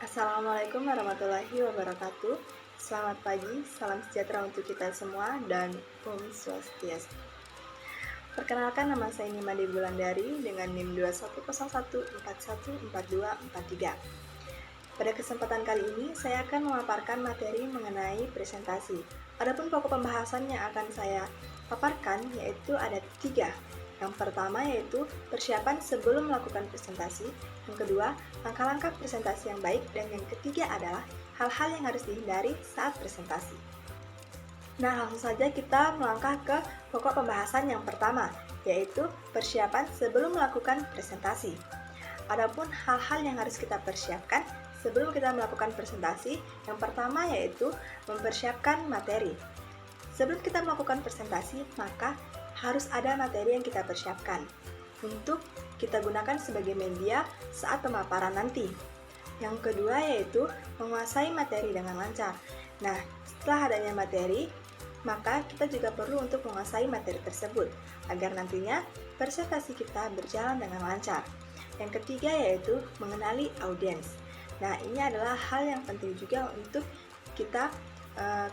Assalamualaikum warahmatullahi wabarakatuh. Selamat pagi, salam sejahtera untuk kita semua, dan Om Swastiastu. Perkenalkan, nama saya Nima Wulandari dengan NIM 2101414243. Pada kesempatan kali ini, saya akan memaparkan materi mengenai presentasi. Adapun pokok pembahasan yang akan saya paparkan yaitu ada 3. Yang pertama yaitu persiapan sebelum melakukan presentasi, yang kedua langkah-langkah presentasi yang baik, dan yang ketiga adalah hal-hal yang harus dihindari saat presentasi. Nah, langsung saja kita melangkah ke pokok pembahasan yang pertama, yaitu persiapan sebelum melakukan presentasi. Adapun hal-hal yang harus kita persiapkan sebelum kita melakukan presentasi, yang pertama yaitu mempersiapkan materi. Sebelum kita melakukan presentasi, maka harus ada materi yang kita persiapkan untuk kita gunakan sebagai media saat pemaparan nanti. Yang kedua yaitu menguasai materi dengan lancar. Nah, setelah adanya materi, maka kita juga perlu untuk menguasai materi tersebut agar nantinya presentasi kita berjalan dengan lancar. Yang ketiga yaitu mengenali audiens. Nah, ini adalah hal yang penting juga untuk kita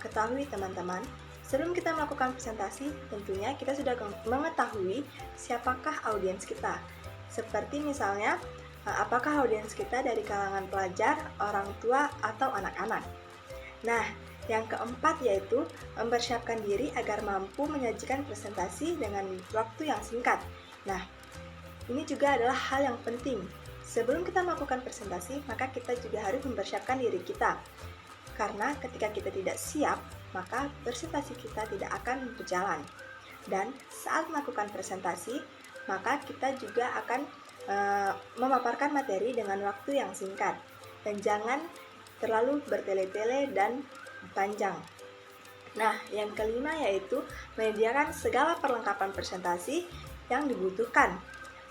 ketahui, teman-teman. Sebelum kita melakukan presentasi, tentunya kita sudah mengetahui siapakah audiens kita. Seperti misalnya, apakah audiens kita dari kalangan pelajar, orang tua, atau anak-anak. Nah, yang keempat yaitu mempersiapkan diri agar mampu menyajikan presentasi dengan waktu yang singkat. Nah, ini juga adalah hal yang penting. Sebelum kita melakukan presentasi, maka kita juga harus mempersiapkan diri kita. Karena ketika kita tidak siap, maka presentasi kita tidak akan berjalan. Dan saat melakukan presentasi, maka kita juga akan memaparkan materi dengan waktu yang singkat. Dan jangan terlalu bertele-tele dan panjang. Nah, yang kelima yaitu menyediakan segala perlengkapan presentasi yang dibutuhkan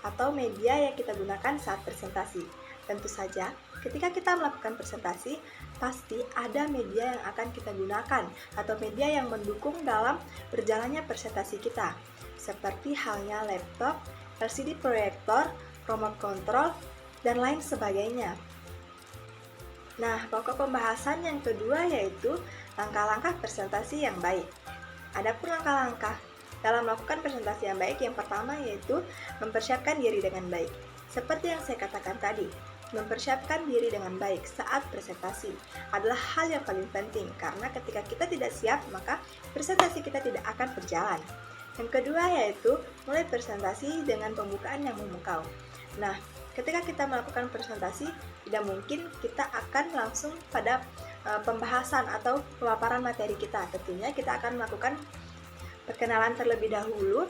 atau media yang kita gunakan saat presentasi. Tentu saja, ketika kita melakukan presentasi, pasti ada media yang akan kita gunakan atau media yang mendukung dalam berjalannya presentasi kita, seperti halnya laptop, LCD proyektor, remote control, dan lain sebagainya. Nah, pokok pembahasan yang kedua yaitu langkah-langkah presentasi yang baik. Adapun langkah-langkah dalam melakukan presentasi yang baik, yang pertama yaitu mempersiapkan diri dengan baik. Seperti yang saya katakan tadi, mempersiapkan diri dengan baik saat presentasi adalah hal yang paling penting, karena ketika kita tidak siap, maka presentasi kita tidak akan berjalan. Yang kedua yaitu mulai presentasi dengan pembukaan yang memukau. Nah, ketika kita melakukan presentasi, tidak mungkin kita akan langsung pada pembahasan atau pemaparan materi kita. Tentunya kita akan melakukan perkenalan terlebih dahulu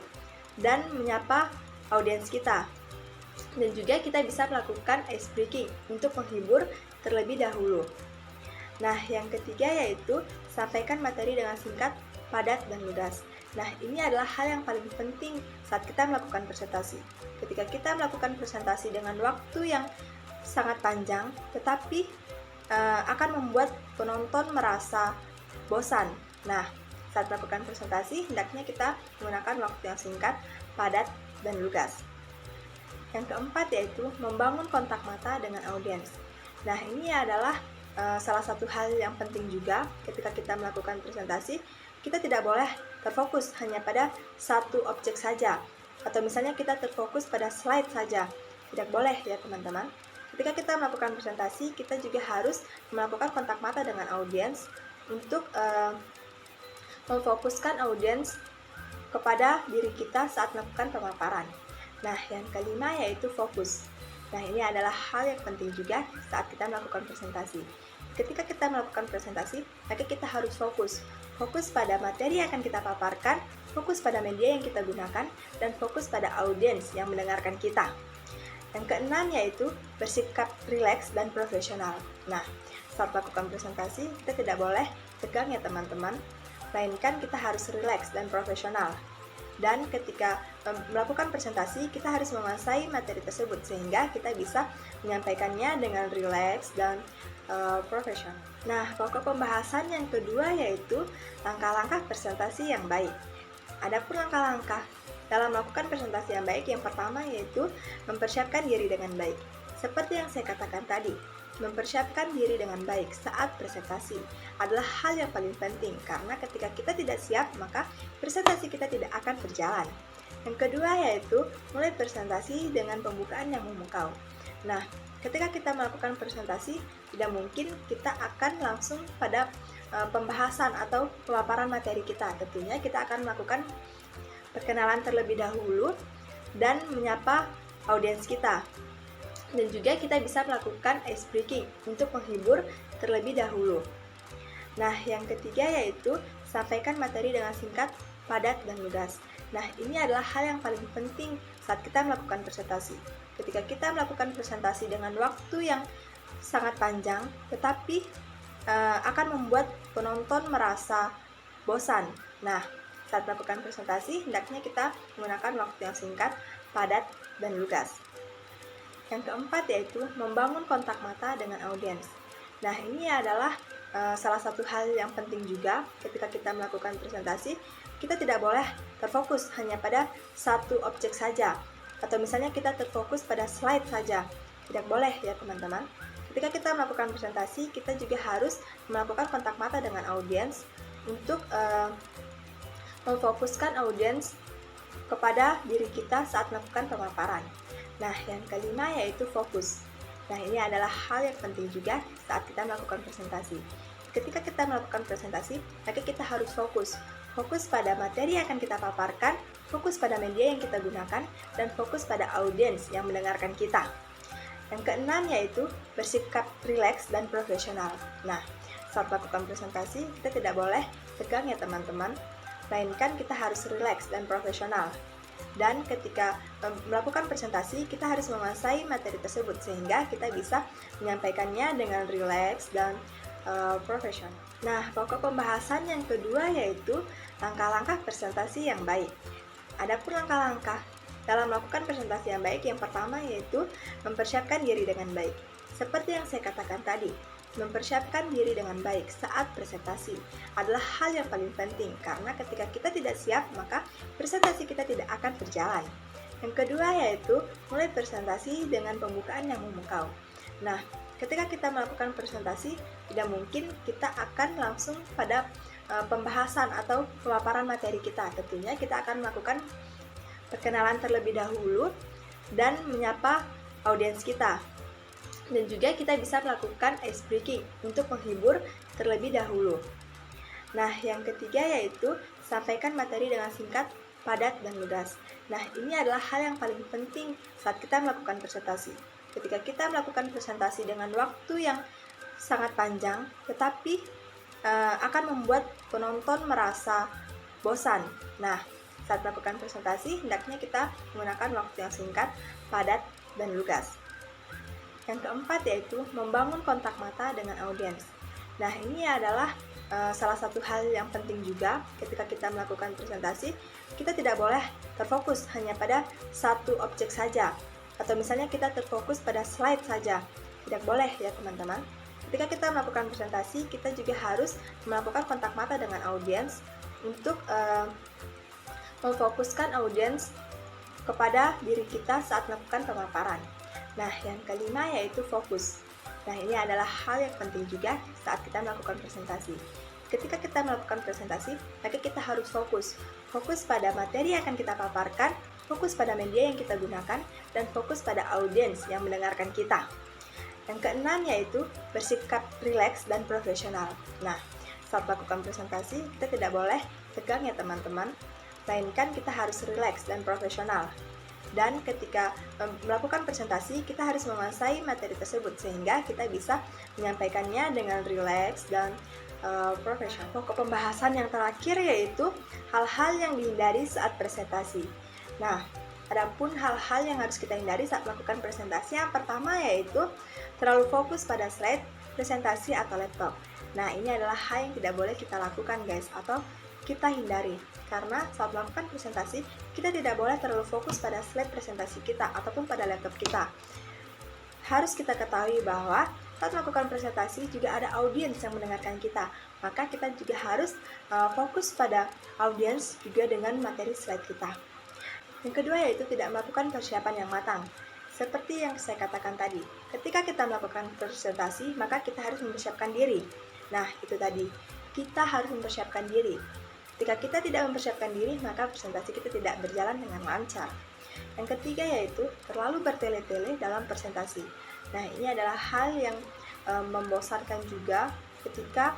dan menyapa audiens kita. Dan juga kita bisa melakukan ice breaking untuk menghibur terlebih dahulu. Nah, yang ketiga yaitu sampaikan materi dengan singkat, padat, dan lugas. Nah, ini adalah hal yang paling penting saat kita melakukan presentasi. Ketika kita melakukan presentasi dengan waktu yang sangat panjang, tetapi akan membuat penonton merasa bosan. Nah, saat melakukan presentasi, hendaknya kita menggunakan waktu yang singkat, padat, dan lugas. Yang keempat yaitu membangun kontak mata dengan audiens. Nah, ini adalah salah satu hal yang penting juga ketika kita melakukan presentasi. Kita tidak boleh terfokus hanya pada satu objek saja, atau misalnya kita terfokus pada slide saja. Tidak boleh ya, teman-teman. Ketika kita melakukan presentasi, kita juga harus melakukan kontak mata dengan audiens untuk memfokuskan audiens kepada diri kita saat melakukan pemaparan. Nah, yang kelima yaitu fokus. Nah, ini adalah hal yang penting juga saat kita melakukan presentasi. Ketika kita melakukan presentasi, maka kita harus fokus. Fokus pada materi yang akan kita paparkan, fokus pada media yang kita gunakan, dan fokus pada audiens yang mendengarkan kita. Yang keenam yaitu bersikap rileks dan profesional. Nah, saat melakukan presentasi, kita tidak boleh tegang ya, teman-teman. Melainkan kita harus rileks dan profesional. Dan ketika melakukan presentasi, kita harus menguasai materi tersebut sehingga kita bisa menyampaikannya dengan rileks dan profesional. Nah, pokok pembahasan yang kedua yaitu langkah-langkah presentasi yang baik. Adapun langkah-langkah dalam melakukan presentasi yang baik, yang pertama yaitu mempersiapkan diri dengan baik. Seperti yang saya katakan tadi, mempersiapkan diri dengan baik saat presentasi adalah hal yang paling penting karena ketika kita tidak siap, maka presentasi kita tidak akan berjalan. Yang kedua yaitu mulai presentasi dengan pembukaan yang memukau. Nah, ketika kita melakukan presentasi, tidak mungkin kita akan langsung pada pembahasan atau pemaparan materi kita. Tentunya kita akan melakukan perkenalan terlebih dahulu dan menyapa audiens kita. Dan juga kita bisa melakukan ice breaking untuk menghibur terlebih dahulu. Nah, yang ketiga yaitu sampaikan materi dengan singkat, padat, dan lugas. Nah, ini adalah hal yang paling penting saat kita melakukan presentasi. Ketika kita melakukan presentasi dengan waktu yang sangat panjang, tetapi akan membuat penonton merasa bosan. Nah, saat melakukan presentasi, hendaknya kita menggunakan waktu yang singkat, padat, dan lugas. Yang keempat yaitu membangun kontak mata dengan audiens. Nah, ini adalah salah satu hal yang penting juga ketika kita melakukan presentasi. Kita tidak boleh terfokus hanya pada satu objek saja, atau misalnya kita terfokus pada slide saja. Tidak boleh ya teman-teman. Ketika kita melakukan presentasi, kita juga harus melakukan kontak mata dengan audiens untuk memfokuskan audiens kepada diri kita saat melakukan pemaparan. Nah, yang kelima yaitu fokus. Nah, ini adalah hal yang penting juga saat kita melakukan presentasi. Ketika kita melakukan presentasi, maka kita harus fokus. Fokus pada materi yang akan kita paparkan, fokus pada media yang kita gunakan, dan fokus pada audiens yang mendengarkan kita. Yang keenam yaitu bersikap rileks dan profesional. Nah, saat melakukan presentasi, kita tidak boleh tegang ya teman-teman, melainkan kita harus rileks dan profesional. Dan ketika melakukan presentasi, kita harus menguasai materi tersebut sehingga kita bisa menyampaikannya dengan rileks dan profesional. Nah, pokok pembahasan yang kedua yaitu langkah-langkah presentasi yang baik. Adapun langkah-langkah dalam melakukan presentasi yang baik, yang pertama yaitu mempersiapkan diri dengan baik. Seperti yang saya katakan tadi, mempersiapkan diri dengan baik saat presentasi adalah hal yang paling penting karena ketika kita tidak siap, maka presentasi kita tidak akan berjalan. Yang kedua yaitu mulai presentasi dengan pembukaan yang memukau. Nah, ketika kita melakukan presentasi, tidak mungkin kita akan langsung pada pembahasan atau pemaparan materi kita. Tentunya kita akan melakukan perkenalan terlebih dahulu dan menyapa audiens kita. Dan juga kita bisa melakukan ice breaking untuk menghibur terlebih dahulu. Nah, yang ketiga yaitu sampaikan materi dengan singkat, padat, dan lugas. Nah, ini adalah hal yang paling penting saat kita melakukan presentasi. Ketika kita melakukan presentasi dengan waktu yang sangat panjang, tetapi akan membuat penonton merasa bosan. Nah, saat melakukan presentasi, hendaknya kita menggunakan waktu yang singkat, padat, dan lugas. Yang keempat yaitu membangun kontak mata dengan audiens. Nah, ini adalah salah satu hal yang penting juga ketika kita melakukan presentasi. Kita tidak boleh terfokus hanya pada satu objek saja, atau misalnya kita terfokus pada slide saja. Tidak boleh ya teman-teman. Ketika kita melakukan presentasi, kita juga harus melakukan kontak mata dengan audiens untuk memfokuskan audiens kepada diri kita saat melakukan pemaparan. Nah, yang kelima yaitu fokus. Nah, ini adalah hal yang penting juga saat kita melakukan presentasi. Ketika kita melakukan presentasi, maka kita harus fokus. Fokus pada materi yang akan kita paparkan, fokus pada media yang kita gunakan, dan fokus pada audiens yang mendengarkan kita. Yang keenam yaitu bersikap rileks dan profesional. Nah, saat melakukan presentasi, kita tidak boleh tegang ya teman-teman, melainkan kita harus rileks dan profesional. Dan ketika melakukan presentasi, kita harus menguasai materi tersebut sehingga kita bisa menyampaikannya dengan rileks dan profesional. Pokok pembahasan yang terakhir yaitu hal-hal yang dihindari saat presentasi. Nah, adapun hal-hal yang harus kita hindari saat melakukan presentasi, yang pertama yaitu terlalu fokus pada slide, presentasi, atau laptop. Nah, ini adalah hal yang tidak boleh kita lakukan guys, atau kita hindari. Karena saat melakukan presentasi, kita tidak boleh terlalu fokus pada slide presentasi kita ataupun pada laptop kita. Harus kita ketahui bahwa saat melakukan presentasi juga ada audiens yang mendengarkan kita. Maka kita juga harus fokus pada audiens juga dengan materi slide kita. Yang kedua yaitu tidak melakukan persiapan yang matang. Seperti yang saya katakan tadi, ketika kita melakukan presentasi, maka kita harus mempersiapkan diri. Nah, itu tadi, kita harus mempersiapkan diri. Ketika kita tidak mempersiapkan diri, maka presentasi kita tidak berjalan dengan lancar. Yang ketiga yaitu terlalu bertele-tele dalam presentasi. Nah, ini adalah hal yang membosankan juga ketika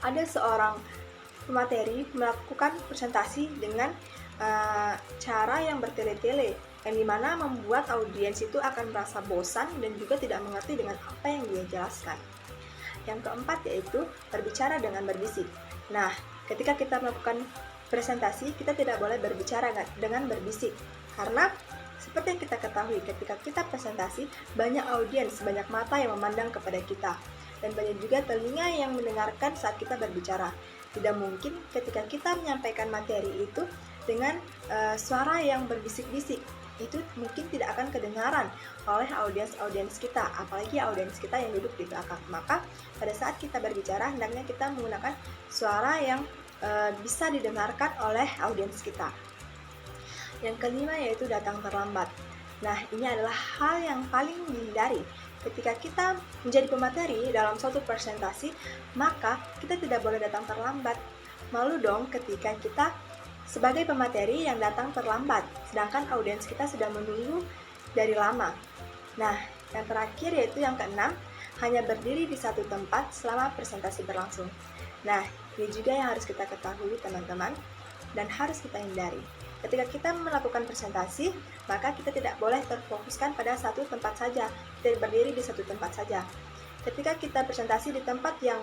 ada seorang pemateri melakukan presentasi dengan cara yang bertele-tele, yang dimana membuat audiens itu akan merasa bosan dan juga tidak mengerti dengan apa yang dia jelaskan. Yang keempat yaitu berbicara dengan berbisik. Nah, ketika kita melakukan presentasi, kita tidak boleh berbicara dengan berbisik, karena seperti yang kita ketahui, ketika kita presentasi, banyak audiens, banyak mata yang memandang kepada kita, dan banyak juga telinga yang mendengarkan saat kita berbicara. Tidak mungkin ketika kita menyampaikan materi itu dengan suara yang berbisik-bisik, itu mungkin tidak akan kedengaran oleh audiens kita, apalagi audiens kita yang duduk di belakang. Maka pada saat kita berbicara, hendaknya kita menggunakan suara yang bisa didengarkan oleh audiens kita. Yang kelima yaitu datang terlambat. Nah, ini adalah hal yang paling dihindari. Ketika kita menjadi pemateri dalam suatu presentasi, maka kita tidak boleh datang terlambat. Malu dong ketika kita sebagai pemateri yang datang terlambat, sedangkan audiens kita sudah menunggu dari lama. Nah, yang terakhir yaitu yang keenam, hanya berdiri di satu tempat selama presentasi berlangsung. Nah, ini juga yang harus kita ketahui teman-teman, dan harus kita hindari. Ketika kita melakukan presentasi, maka kita tidak boleh terfokuskan pada satu tempat saja, tidak berdiri di satu tempat saja. Ketika kita presentasi di tempat yang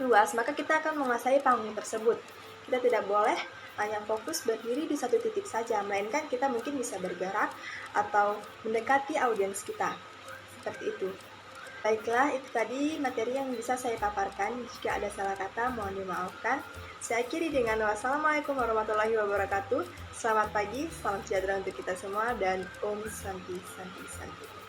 luas, maka kita akan menguasai panggung tersebut. Kita tidak boleh hanya fokus berdiri di satu titik saja, melainkan kita mungkin bisa bergerak atau mendekati audiens kita. Seperti itu. Baiklah, itu tadi materi yang bisa saya paparkan. Jika ada salah kata, mohon dimaafkan. Saya akhiri dengan wassalamualaikum warahmatullahi wabarakatuh. Selamat pagi, salam sejahtera untuk kita semua, dan Om Santi Santi Santi.